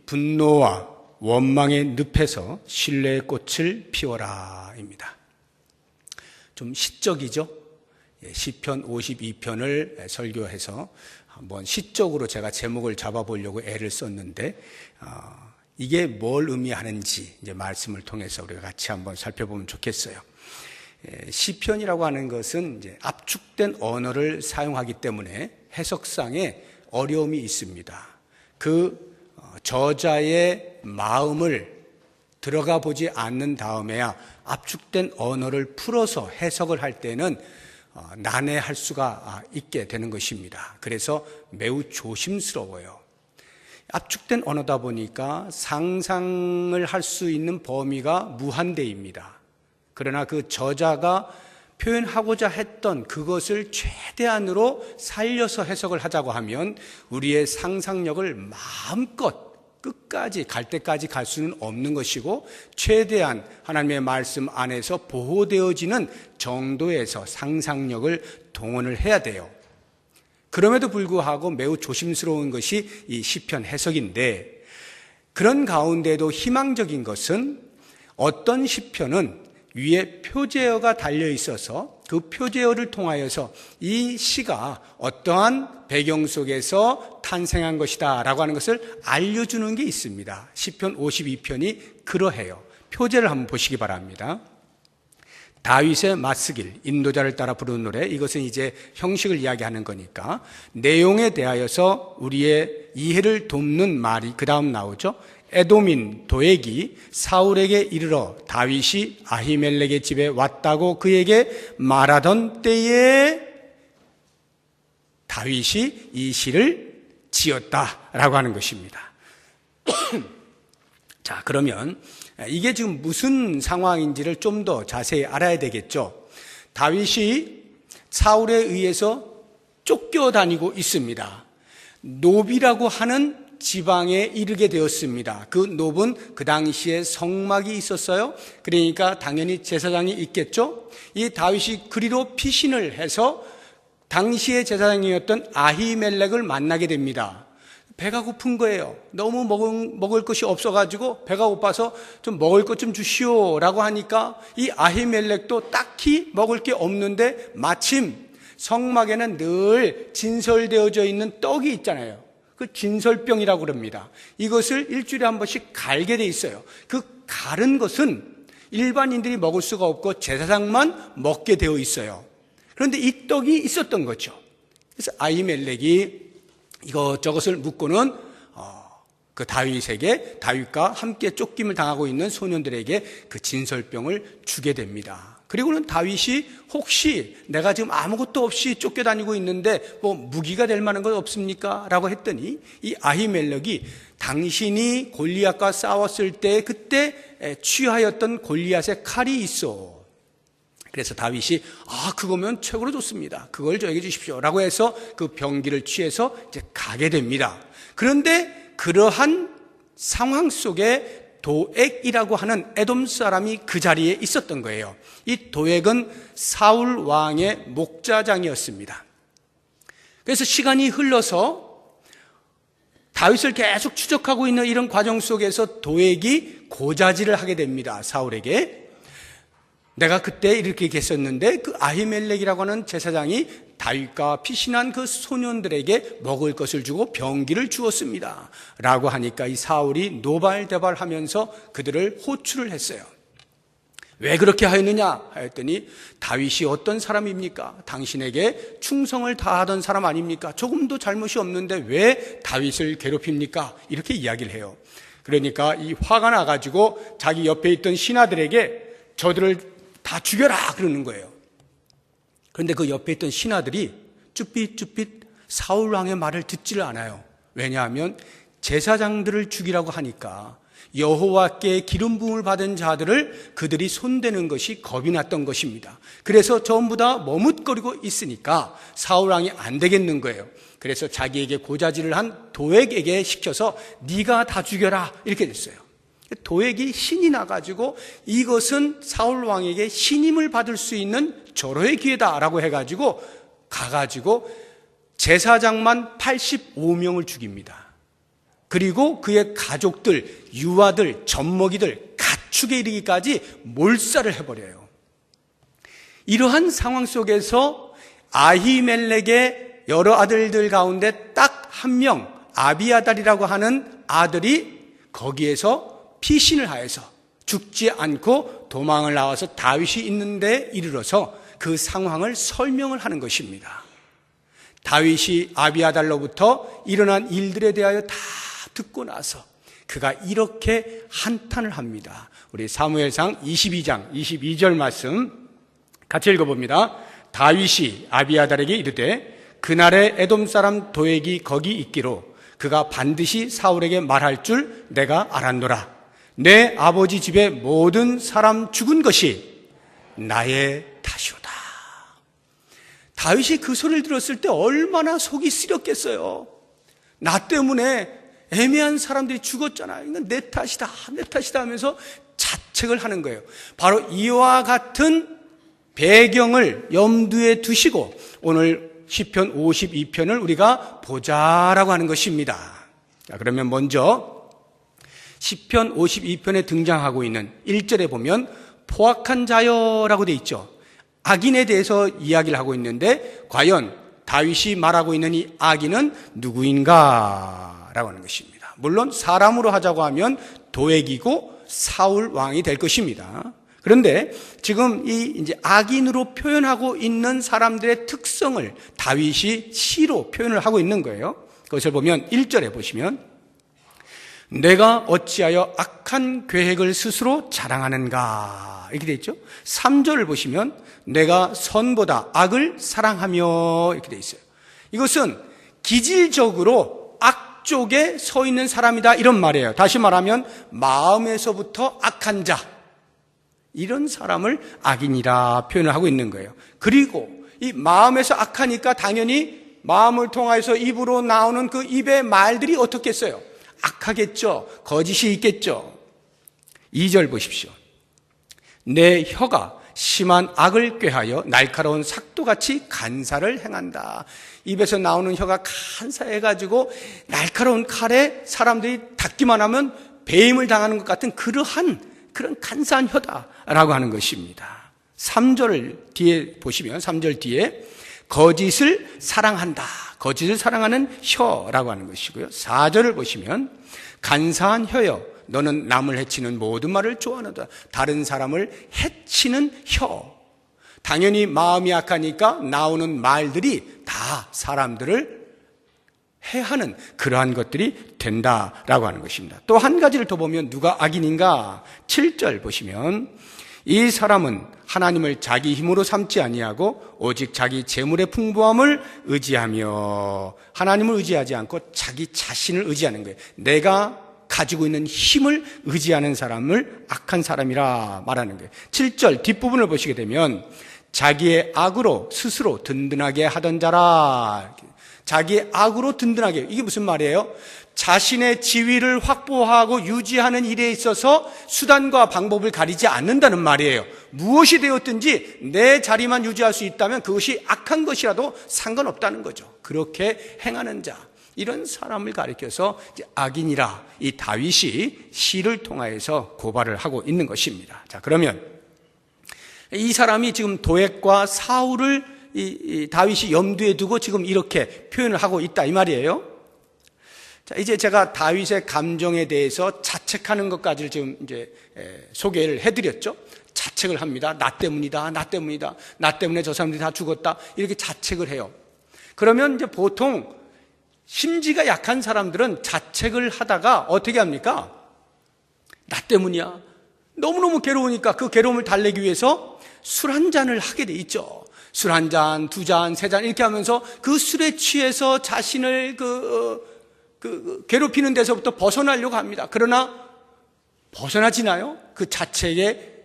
분노와 원망의 늪에서 신뢰의 꽃을 피워라입니다. 좀 시적이죠? 시편 52편을 설교해서 한번 시적으로 제가 제목을 잡아보려고 애를 썼는데 이게 뭘 의미하는지 이제 말씀을 통해서 우리가 같이 한번 살펴보면 좋겠어요. 시편이라고 하는 것은 이제 압축된 언어를 사용하기 때문에 해석상에 어려움이 있습니다. 그 저자의 마음을 들어가 보지 않는 다음에야 압축된 언어를 풀어서 해석을 할 때는 난해할 수가 있게 되는 것입니다. 그래서 매우 조심스러워요. 압축된 언어다 보니까 상상을 할 수 있는 범위가 무한대입니다. 그러나 그 저자가 표현하고자 했던 그것을 최대한으로 살려서 해석을 하자고 하면 우리의 상상력을 마음껏 끝까지 갈 때까지 갈 수는 없는 것이고 최대한 하나님의 말씀 안에서 보호되어지는 정도에서 상상력을 동원을 해야 돼요. 그럼에도 불구하고 매우 조심스러운 것이 이 시편 해석인데 그런 가운데도 희망적인 것은 어떤 시편은 위에 표제어가 달려 있어서 그 표제어를 통하여서 이 시가 어떠한 배경 속에서 탄생한 것이다 라고 하는 것을 알려주는 게 있습니다. 시편 52편이 그러해요. 표제를 한번 보시기 바랍니다. 다윗의 맞쓰길, 인도자를 따라 부르는 노래, 이것은 이제 형식을 이야기하는 거니까 내용에 대하여서 우리의 이해를 돕는 말이 그 다음 나오죠. 에돔인 도액이 사울에게 이르러 다윗이 아히멜렉의 집에 왔다고 그에게 말하던 때에 다윗이 이 시를 지었다라고 하는 것입니다. 자, 그러면 이게 지금 무슨 상황인지를 좀 더 자세히 알아야 되겠죠. 다윗이 사울에 의해서 쫓겨다니고 있습니다. 노비라고 하는 지방에 이르게 되었습니다. 그 놉은 그 당시에 성막이 있었어요. 그러니까 당연히 제사장이 있겠죠. 이 다윗이 그리로 피신을 해서 당시의 제사장이었던 아히멜렉을 만나게 됩니다. 배가 고픈 거예요. 너무 먹을 것이 없어가지고 배가 고파서 좀 먹을 것 좀 주시오라고 하니까 이 아히멜렉도 딱히 먹을 게 없는데 마침 성막에는 늘 진설되어져 있는 떡이 있잖아요. 그 진설병이라고 그럽니다. 이것을 일주일에 한 번씩 갈게 돼 있어요. 그 갈은 것은 일반인들이 먹을 수가 없고 제사장만 먹게 되어 있어요. 그런데 이 떡이 있었던 거죠. 그래서 아히멜렉이 이것저것을 묻고는 그 다윗과 함께 쫓김을 당하고 있는 소년들에게 그 진설병을 주게 됩니다. 그리고는 다윗이 혹시 내가 지금 아무것도 없이 쫓겨다니고 있는데 뭐 무기가 될 만한 것 없습니까? 라고 했더니 이 아히멜렉이 당신이 골리앗과 싸웠을 때 그때 취하였던 골리앗의 칼이 있어. 그래서 다윗이 그거면 최고로 좋습니다. 그걸 저에게 주십시오. 라고 해서 그 병기를 취해서 이제 가게 됩니다. 그런데 그러한 상황 속에 도액이라고 하는 에돔 사람이 그 자리에 있었던 거예요. 이 도액은 사울 왕의 목자장이었습니다. 그래서 시간이 흘러서 다윗을 계속 추적하고 있는 이런 과정 속에서 도액이 고자질을 하게 됩니다. 사울에게. 내가 그때 이렇게 계셨는데 그 아히멜렉이라고 하는 제사장이 다윗과 피신한 그 소년들에게 먹을 것을 주고 병기를 주었습니다. 라고 하니까 이 사울이 노발대발하면서 그들을 호출을 했어요. 왜 그렇게 하였느냐 하였더니 다윗이 어떤 사람입니까? 당신에게 충성을 다하던 사람 아닙니까? 조금도 잘못이 없는데 왜 다윗을 괴롭힙니까? 이렇게 이야기를 해요. 그러니까 이 화가 나가지고 자기 옆에 있던 신하들에게 저들을 다 죽여라 그러는 거예요. 그런데 그 옆에 있던 신하들이 쭈삣쭈삣 사울왕의 말을 듣지를 않아요. 왜냐하면 제사장들을 죽이라고 하니까 여호와께 기름 부음을 받은 자들을 그들이 손대는 것이 겁이 났던 것입니다. 그래서 전부 다 머뭇거리고 있으니까 사울왕이 안 되겠는 거예요. 그래서 자기에게 고자질을 한 도액에게 시켜서 네가 다 죽여라 이렇게 됐어요. 도액이 신이 나가지고 이것은 사울 왕에게 신임을 받을 수 있는 절호의 기회다라고 해가지고 가가지고 제사장만 85명을 죽입니다. 그리고 그의 가족들, 유아들, 젖먹이들, 가축에 이르기까지 몰살을 해버려요. 이러한 상황 속에서 아히멜렉의 여러 아들들 가운데 딱 한 명, 아비아달이라고 하는 아들이 거기에서 피신을 하여서 죽지 않고 도망을 나와서 다윗이 있는 데 이르러서 그 상황을 설명을 하는 것입니다. 다윗이 아비아달로부터 일어난 일들에 대하여 다 듣고 나서 그가 이렇게 한탄을 합니다. 우리 사무엘상 22장 22절 말씀 같이 읽어봅니다. 다윗이 아비아달에게 이르되 그날에 에돔 사람 도액이 거기 있기로 그가 반드시 사울에게 말할 줄 내가 알았노라. 내 아버지 집의 모든 사람 죽은 것이 나의 탓이로다. 다윗이 그 소리를 들었을 때 얼마나 속이 쓰렸겠어요. 나 때문에 애매한 사람들이 죽었잖아. 이건 내 탓이다, 내 탓이다 하면서 자책을 하는 거예요. 바로 이와 같은 배경을 염두에 두시고 오늘 시편 52편을 우리가 보자라고 하는 것입니다. 자, 그러면 먼저 시편 52편에 등장하고 있는 1절에 보면 포악한 자여라고 되어 있죠. 악인에 대해서 이야기를 하고 있는데 과연 다윗이 말하고 있는 이 악인은 누구인가? 라고 하는 것입니다. 물론 사람으로 하자고 하면 도액이고 사울 왕이 될 것입니다. 그런데 지금 이 이제 악인으로 표현하고 있는 사람들의 특성을 다윗이 시로 표현을 하고 있는 거예요. 그것을 보면 1절에 보시면 내가 어찌하여 악한 계획을 스스로 자랑하는가 이렇게 되어 있죠. 3절을 보시면 내가 선보다 악을 사랑하며 이렇게 되어 있어요. 이것은 기질적으로 악 쪽에 서 있는 사람이다 이런 말이에요. 다시 말하면 마음에서부터 악한 자, 이런 사람을 악인이라 표현을 하고 있는 거예요. 그리고 이 마음에서 악하니까 당연히 마음을 통해서 입으로 나오는 그 입의 말들이 어떻겠어요? 악하겠죠. 거짓이 있겠죠. 2절 보십시오. 내 혀가 심한 악을 꾀하여 날카로운 삭도같이 간사를 행한다. 입에서 나오는 혀가 간사해가지고 날카로운 칼에 사람들이 닿기만 하면 배임을 당하는 것 같은 그러한 그런 간사한 혀다라고 하는 것입니다. 3절 뒤에 보시면 3절 뒤에 거짓을 사랑한다. 거짓을 사랑하는 혀라고 하는 것이고요. 4절을 보시면 간사한 혀여 너는 남을 해치는 모든 말을 좋아하는다. 다른 사람을 해치는 혀. 당연히 마음이 약하니까 나오는 말들이 다 사람들을 해하는 그러한 것들이 된다라고 하는 것입니다. 또 한 가지를 더 보면 누가 악인인가? 7절 보시면 이 사람은 하나님을 자기 힘으로 삼지 아니하고 오직 자기 재물의 풍부함을 의지하며 하나님을 의지하지 않고 자기 자신을 의지하는 거예요. 내가 가지고 있는 힘을 의지하는 사람을 악한 사람이라 말하는 거예요. 7절 뒷부분을 보시게 되면 자기의 악으로 스스로 든든하게 하던 자라. 자기의 악으로 든든하게. 이게 무슨 말이에요? 자신의 지위를 확보하고 유지하는 일에 있어서 수단과 방법을 가리지 않는다는 말이에요. 무엇이 되었든지 내 자리만 유지할 수 있다면 그것이 악한 것이라도 상관없다는 거죠. 그렇게 행하는 자, 이런 사람을 가리켜서 악인이라 이 다윗이 시를 통하여서 고발을 하고 있는 것입니다. 자, 그러면 이 사람이 지금 도액과 사울을 이 다윗이 염두에 두고 지금 이렇게 표현을 하고 있다 이 말이에요. 자, 이제 제가 다윗의 감정에 대해서 자책하는 것까지를 지금 이제 소개를 해드렸죠. 자책을 합니다. 나 때문이다, 나 때문이다, 나 때문에 저 사람들이 다 죽었다 이렇게 자책을 해요. 그러면 이제 보통 심지가 약한 사람들은 자책을 하다가 어떻게 합니까? 나 때문이야. 너무너무 괴로우니까 그 괴로움을 달래기 위해서 술 한 잔을 하게 돼 있죠. 술 한 잔, 두 잔, 세 잔 이렇게 하면서 그 술에 취해서 자신을 괴롭히는 데서부터 벗어나려고 합니다. 그러나 벗어나지나요? 그 자책의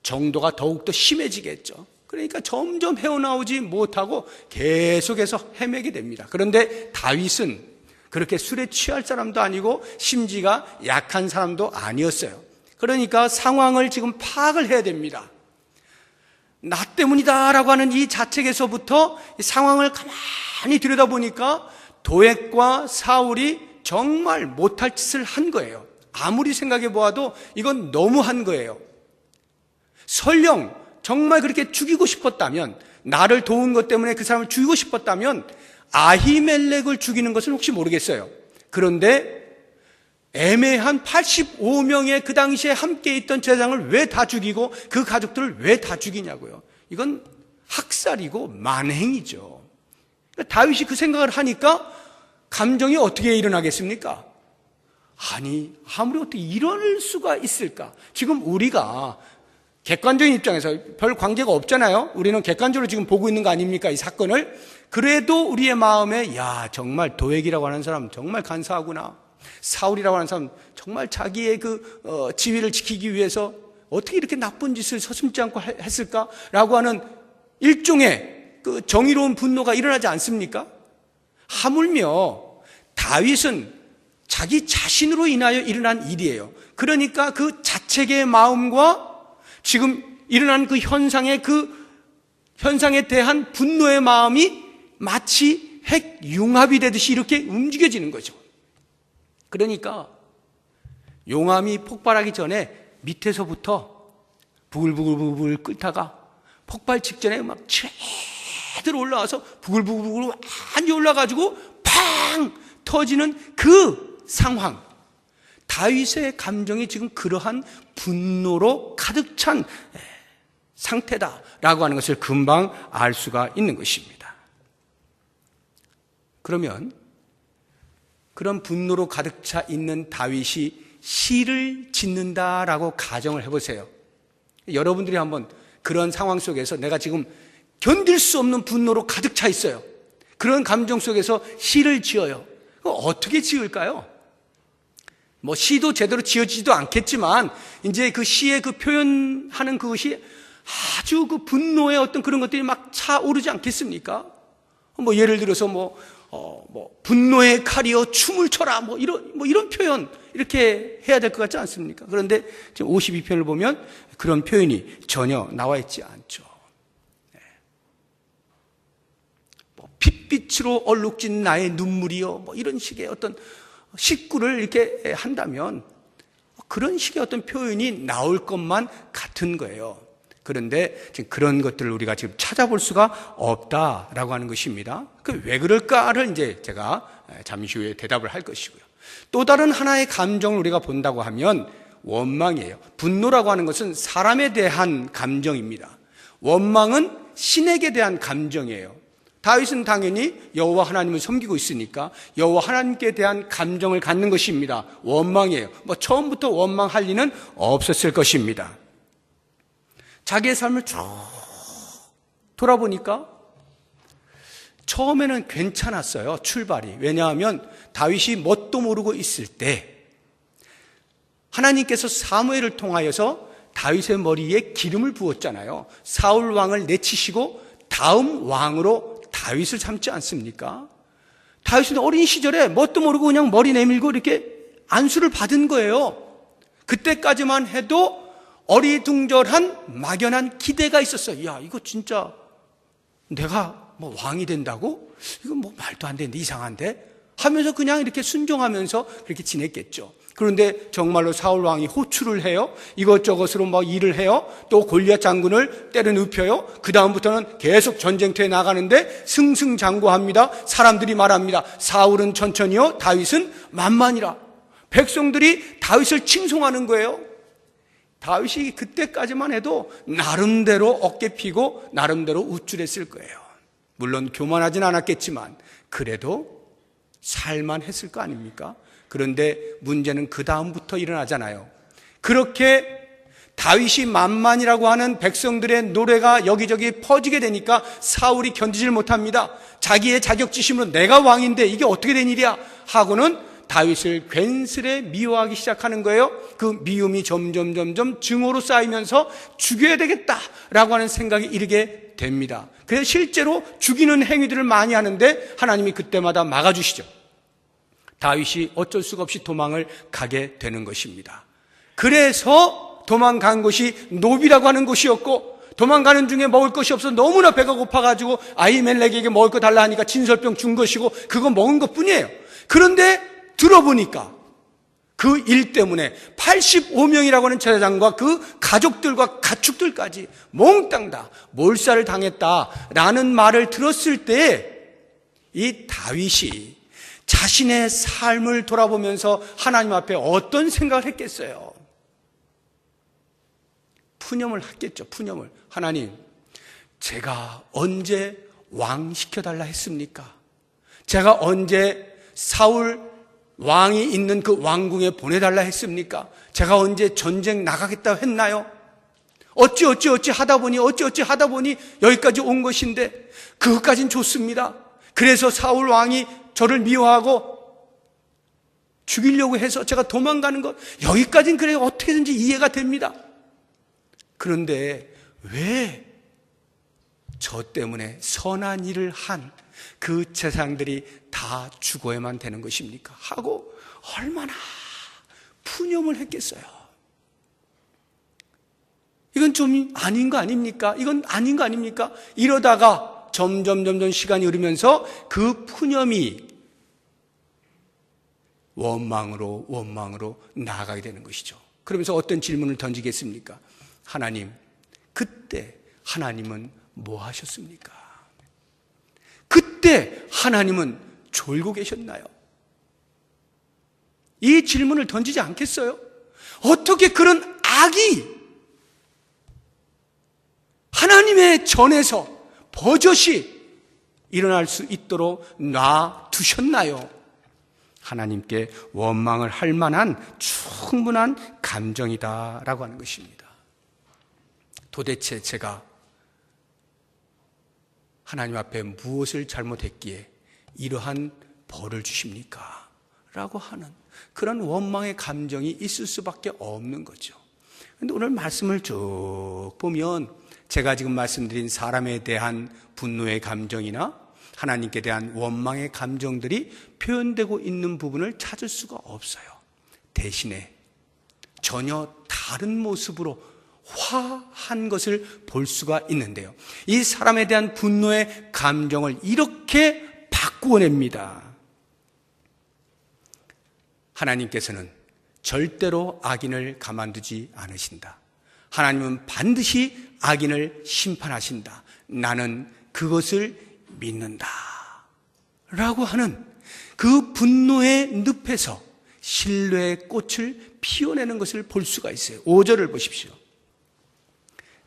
정도가 더욱더 심해지겠죠. 그러니까 점점 헤어나오지 못하고 계속해서 헤매게 됩니다. 그런데 다윗은 그렇게 술에 취할 사람도 아니고 심지가 약한 사람도 아니었어요. 그러니까 상황을 지금 파악을 해야 됩니다. 나 때문이다라고 하는 이 자책에서부터 이 상황을 가만히 들여다보니까 도액과 사울이 정말 못할 짓을 한 거예요. 아무리 생각해 보아도 이건 너무한 거예요. 설령 정말 그렇게 죽이고 싶었다면, 나를 도운 것 때문에 그 사람을 죽이고 싶었다면 아히멜렉을 죽이는 것은 혹시 모르겠어요. 그런데 애매한 85명의 그 당시에 함께 있던 제사장을 왜 다 죽이고 그 가족들을 왜 다 죽이냐고요. 이건 학살이고 만행이죠. 다윗이 그 생각을 하니까 감정이 어떻게 일어나겠습니까? 아니, 아무리 어떻게 이럴 수가 있을까? 지금 우리가 객관적인 입장에서 별 관계가 없잖아요. 우리는 객관적으로 지금 보고 있는 거 아닙니까? 이 사건을. 그래도 우리의 마음에 정말 도액이라고 하는 사람 정말 간사하구나. 사울이라고 하는 사람 정말 자기의 지위를 지키기 위해서 어떻게 이렇게 나쁜 짓을 서슴지 않고 했을까라고 하는 일종의 그 정의로운 분노가 일어나지 않습니까? 하물며 다윗은 자기 자신으로 인하여 일어난 일이에요. 그러니까 그 자책의 마음과 지금 일어난 그 현상에 대한 분노의 마음이 마치 핵융합이 되듯이 이렇게 움직여지는 거죠. 그러니까 용암이 폭발하기 전에 밑에서부터 부글부글 끓다가 폭발 직전에 막 제대로 올라와서 부글부글 완전히 올라가지고 팡 터지는 그 상황. 다윗의 감정이 지금 그러한 분노로 가득 찬 상태다라고 하는 것을 금방 알 수가 있는 것입니다. 그러면 그런 분노로 가득 차 있는 다윗이 시를 짓는다라고 가정을 해보세요. 여러분들이 한번 그런 상황 속에서 내가 지금 견딜 수 없는 분노로 가득 차 있어요. 그런 감정 속에서 시를 지어요. 어떻게 지을까요? 뭐 시도 제대로 지어지지도 않겠지만 이제 그 시의 그 표현하는 그것이 아주 그 분노의 어떤 그런 것들이 막 차오르지 않겠습니까? 뭐 예를 들어서 분노의 칼이여 춤을 춰라 이런 표현 이렇게 해야 될 것 같지 않습니까? 그런데 지금 52편을 보면 그런 표현이 전혀 나와 있지 않죠. 핏빛으로 얼룩진 나의 눈물이여 이런 식의 어떤 식구를 이렇게 한다면 그런 식의 어떤 표현이 나올 것만 같은 거예요. 그런데 지금 그런 것들을 우리가 지금 찾아볼 수가 없다라고 하는 것입니다. 왜 그럴까를 이제 제가 잠시 후에 대답을 할 것이고요. 또 다른 하나의 감정을 우리가 본다고 하면 원망이에요. 분노라고 하는 것은 사람에 대한 감정입니다. 원망은 신에게 대한 감정이에요. 다윗은 당연히 여호와 하나님을 섬기고 있으니까 여호와 하나님께 대한 감정을 갖는 것입니다. 원망이에요. 처음부터 원망할 리는 없었을 것입니다. 자기의 삶을 쭉 돌아보니까 처음에는 괜찮았어요. 출발이. 왜냐하면 다윗이 뭣도 모르고 있을 때 하나님께서 사무엘을 통하여서 다윗의 머리에 기름을 부었잖아요. 사울 왕을 내치시고 다음 왕으로 다윗을 삼지 않습니까? 다윗은 어린 시절에 뭣도 모르고 그냥 머리 내밀고 이렇게 안수를 받은 거예요. 그때까지만 해도 어리둥절한 막연한 기대가 있었어요. 야, 이거 진짜 내가 왕이 된다고? 이건 말도 안 되는데 이상한데? 하면서 그냥 이렇게 순종하면서 그렇게 지냈겠죠. 그런데 정말로 사울 왕이 호출을 해요. 이것저것으로 일을 해요. 또 골리앗 장군을 때려 눕혀요. 그 다음부터는 계속 전쟁터에 나가는데 승승장구합니다. 사람들이 말합니다. 사울은 천천히요, 다윗은 만만이라. 백성들이 다윗을 칭송하는 거예요. 다윗이 그때까지만 해도 나름대로 어깨 피고 나름대로 우쭐했을 거예요. 물론 교만하진 않았겠지만 그래도 살만했을 거 아닙니까? 그런데 문제는 그 다음부터 일어나잖아요. 그렇게 다윗이 만만이라고 하는 백성들의 노래가 여기저기 퍼지게 되니까 사울이 견디질 못합니다. 자기의 자격지심으로 내가 왕인데 이게 어떻게 된 일이야 하고는 다윗을 괜스레 미워하기 시작하는 거예요. 그 미움이 점점 증오로 쌓이면서 죽여야 되겠다라고 하는 생각이 이르게 됩니다. 그래서 실제로 죽이는 행위들을 많이 하는데 하나님이 그때마다 막아주시죠. 다윗이 어쩔 수가 없이 도망을 가게 되는 것입니다. 그래서 도망간 곳이 노비라고 하는 곳이었고, 도망가는 중에 먹을 것이 없어 너무나 배가 고파가지고 아히멜렉에게 먹을 거 달라 하니까 진설병 준 것이고 그거 먹은 것뿐이에요. 그런데 들어보니까 그 일 때문에 85명이라고 하는 제사장과 그 가족들과 가축들까지 몽땅 다 몰살을 당했다라는 말을 들었을 때 이 다윗이 자신의 삶을 돌아보면서 하나님 앞에 어떤 생각을 했겠어요? 푸념을 했겠죠. 푸념을. 하나님, 제가 언제 왕 시켜달라 했습니까? 제가 언제 사울 왕이 있는 그 왕궁에 보내달라 했습니까? 제가 언제 전쟁 나가겠다고 했나요? 어찌 하다 보니 여기까지 온 것인데 그것까진 좋습니다. 그래서 사울 왕이 저를 미워하고 죽이려고 해서 제가 도망가는 것, 여기까지는 그래요. 어떻게든지 이해가 됩니다. 그런데 왜 저 때문에 선한 일을 한 그 제사장들이 다 죽어야만 되는 것입니까? 하고 얼마나 푸념을 했겠어요. 이건 좀 아닌 거 아닙니까? 이건 아닌 거 아닙니까? 이러다가 점점 시간이 흐르면서 그 푸념이 원망으로 나아가게 되는 것이죠. 그러면서 어떤 질문을 던지겠습니까? 하나님, 그때 하나님은 뭐 하셨습니까? 그때 하나님은 졸고 계셨나요? 이 질문을 던지지 않겠어요? 어떻게 그런 악이 하나님의 전에서 버젓이 일어날 수 있도록 놔두셨나요? 하나님께 원망을 할 만한 충분한 감정이다라고 하는 것입니다. 도대체 제가 하나님 앞에 무엇을 잘못했기에 이러한 벌을 주십니까? 라고 하는 그런 원망의 감정이 있을 수밖에 없는 거죠. 그런데 오늘 말씀을 쭉 보면 제가 지금 말씀드린 사람에 대한 분노의 감정이나 하나님께 대한 원망의 감정들이 표현되고 있는 부분을 찾을 수가 없어요. 대신에 전혀 다른 모습으로 화한 것을 볼 수가 있는데요. 이 사람에 대한 분노의 감정을 이렇게 바꾸어냅니다. 하나님께서는 절대로 악인을 가만두지 않으신다. 하나님은 반드시 악인을 심판하신다. 나는 그것을 믿는다. 라고 하는 그 분노의 늪에서 신뢰의 꽃을 피워내는 것을 볼 수가 있어요. 5절을 보십시오.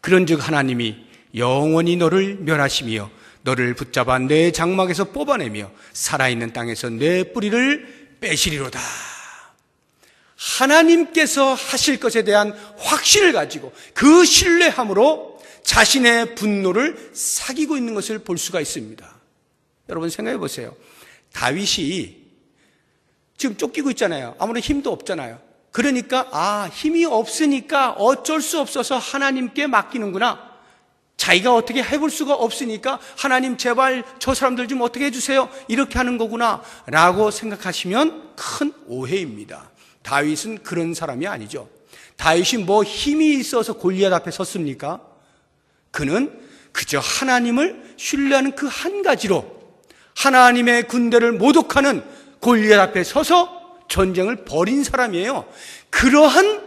그런즉 하나님이 영원히 너를 멸하시며 너를 붙잡아 내 장막에서 뽑아내며 살아있는 땅에서 내 뿌리를 빼시리로다. 하나님께서 하실 것에 대한 확신을 가지고 그 신뢰함으로 자신의 분노를 사귀고 있는 것을 볼 수가 있습니다. 여러분 생각해 보세요. 다윗이 지금 쫓기고 있잖아요. 아무런 힘도 없잖아요. 그러니까 힘이 없으니까 어쩔 수 없어서 하나님께 맡기는구나. 자기가 어떻게 해볼 수가 없으니까 하나님 제발 저 사람들 좀 어떻게 해주세요. 이렇게 하는 거구나 라고 생각하시면 큰 오해입니다. 다윗은 그런 사람이 아니죠. 다윗이 뭐 힘이 있어서 골리앗 앞에 섰습니까? 그는 그저 하나님을 신뢰하는 그 한 가지로 하나님의 군대를 모독하는 골리앗 앞에 서서 전쟁을 벌인 사람이에요. 그러한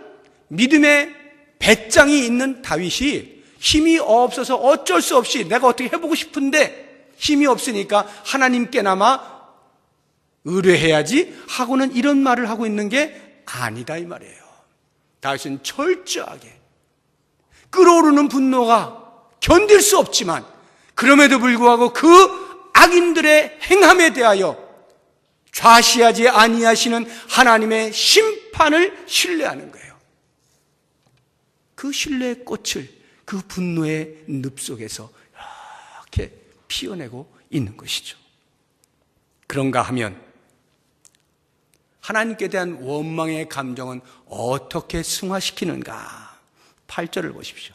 믿음의 배짱이 있는 다윗이 힘이 없어서 어쩔 수 없이 내가 어떻게 해보고 싶은데 힘이 없으니까 하나님께나마 의뢰해야지 하고는 이런 말을 하고 있는 게 아니다 이 말이에요. 다윗은 철저하게 끓어오르는 분노가 견딜 수 없지만 그럼에도 불구하고 그 악인들의 행함에 대하여 좌시하지 아니하시는 하나님의 심판을 신뢰하는 거예요. 그 신뢰의 꽃을 그 분노의 늪 속에서 이렇게 피워내고 있는 것이죠. 그런가 하면 하나님께 대한 원망의 감정은 어떻게 승화시키는가? 8절을 보십시오.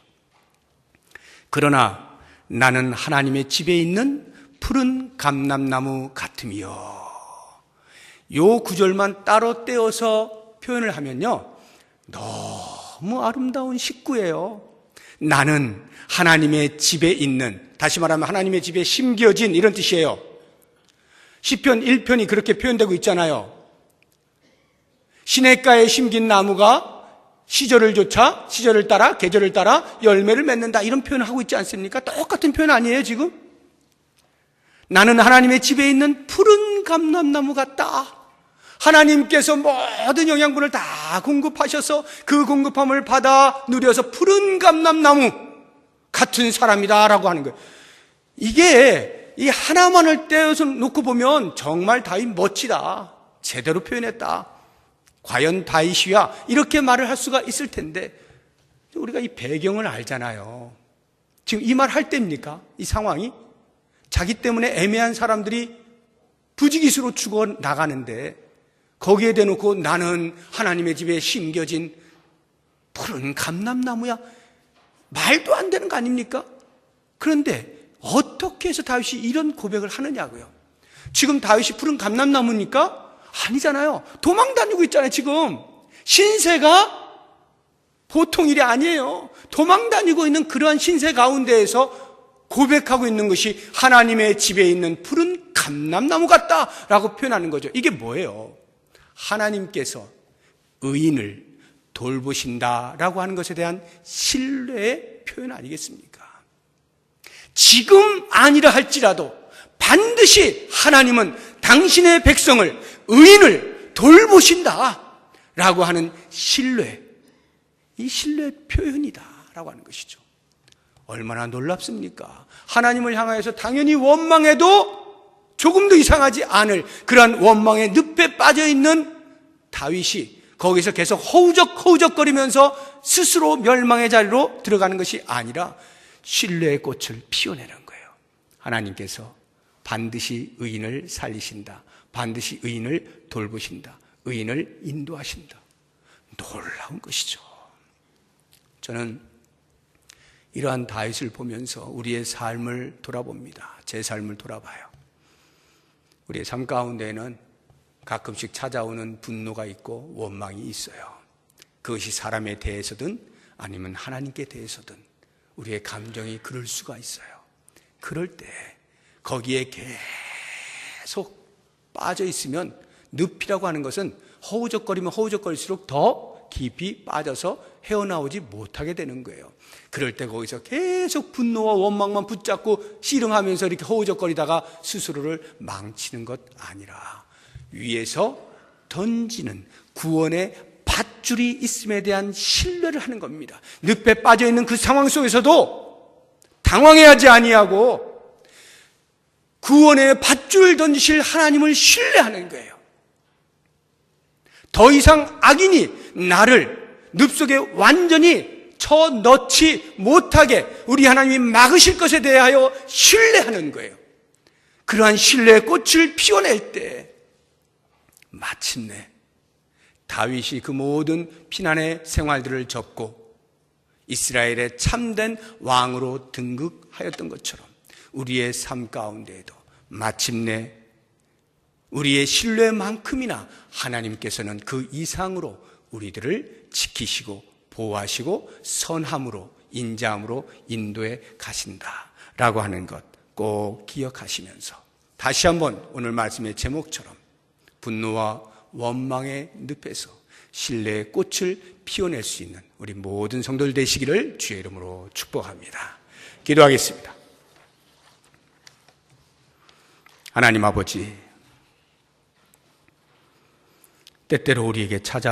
그러나 나는 하나님의 집에 있는 푸른 감람나무 같으며, 요 구절만 따로 떼어서 표현을 하면요, 너무 아름다운 식구예요. 나는 하나님의 집에 있는, 다시 말하면 하나님의 집에 심겨진, 이런 뜻이에요. 시편 1편이 그렇게 표현되고 있잖아요. 시냇가에 심긴 나무가 시절을 따라 계절을 따라 열매를 맺는다, 이런 표현을 하고 있지 않습니까? 똑같은 표현 아니에요 지금? 나는 하나님의 집에 있는 푸른 감람나무 같다. 하나님께서 모든 영양분을 다 공급하셔서 그 공급함을 받아 누려서 푸른 감람나무 같은 사람이다라고 하는 거예요. 이게 이 하나만을 떼어서 놓고 보면 정말 다윗 멋지다, 제대로 표현했다, 과연 다윗이야, 이렇게 말을 할 수가 있을 텐데, 우리가 이 배경을 알잖아요. 지금 이 말 할 때입니까? 이 상황이 자기 때문에 애매한 사람들이 부지기수로 죽어 나가는데 거기에 대놓고 나는 하나님의 집에 심겨진 푸른 감람나무야, 말도 안 되는 거 아닙니까? 그런데 어떻게 해서 다윗이 이런 고백을 하느냐고요. 지금 다윗이 푸른 감람나무입니까? 아니잖아요. 도망 다니고 있잖아요. 지금 신세가 보통 일이 아니에요. 도망 다니고 있는 그러한 신세 가운데에서 고백하고 있는 것이 하나님의 집에 있는 푸른 감람나무 같다라고 표현하는 거죠. 이게 뭐예요? 하나님께서 의인을 돌보신다라고 하는 것에 대한 신뢰의 표현 아니겠습니까? 지금 아니라 할지라도 반드시 하나님은 당신의 백성을, 의인을 돌보신다라고 하는 신뢰, 이 신뢰의 표현이다라고 하는 것이죠. 얼마나 놀랍습니까? 하나님을 향하여서 당연히 원망해도 조금도 이상하지 않을 그러한 원망의 늪에 빠져있는 다윗이 거기서 계속 허우적거리면서 스스로 멸망의 자리로 들어가는 것이 아니라 신뢰의 꽃을 피워내는 거예요. 하나님께서 반드시 의인을 살리신다, 반드시 의인을 돌보신다, 의인을 인도하신다. 놀라운 것이죠. 저는 이러한 다윗을 보면서 우리의 삶을 돌아봅니다. 제 삶을 돌아봐요. 우리의 삶 가운데에는 가끔씩 찾아오는 분노가 있고 원망이 있어요. 그것이 사람에 대해서든 아니면 하나님께 대해서든 우리의 감정이 그럴 수가 있어요. 그럴 때 거기에 계속 빠져 있으면, 늪이라고 하는 것은 허우적거리면 허우적거릴수록 더 깊이 빠져서 헤어나오지 못하게 되는 거예요. 그럴 때 거기서 계속 분노와 원망만 붙잡고 씨름하면서 이렇게 허우적거리다가 스스로를 망치는 것 아니라 위에서 던지는 구원의 밧줄이 있음에 대한 신뢰를 하는 겁니다. 늪에 빠져있는 그 상황 속에서도 당황해하지 아니하고 구원의 밧줄 던지실 하나님을 신뢰하는 거예요. 더 이상 악인이 나를 늪속에 완전히 쳐넣지 못하게 우리 하나님이 막으실 것에 대하여 신뢰하는 거예요. 그러한 신뢰의 꽃을 피워낼 때 마침내 다윗이 그 모든 피난의 생활들을 접고 이스라엘의 참된 왕으로 등극하였던 것처럼 우리의 삶 가운데에도 마침내 우리의 신뢰만큼이나 하나님께서는 그 이상으로 우리들을 지키시고 보호하시고 선함으로, 인자함으로 인도해 가신다라고 하는 것 꼭 기억하시면서 다시 한번 오늘 말씀의 제목처럼 분노와 원망의 늪에서 신뢰의 꽃을 피워낼 수 있는 우리 모든 성도들 되시기를 주의 이름으로 축복합니다. 기도하겠습니다. 하나님 아버지, 때때로 우리에게 찾아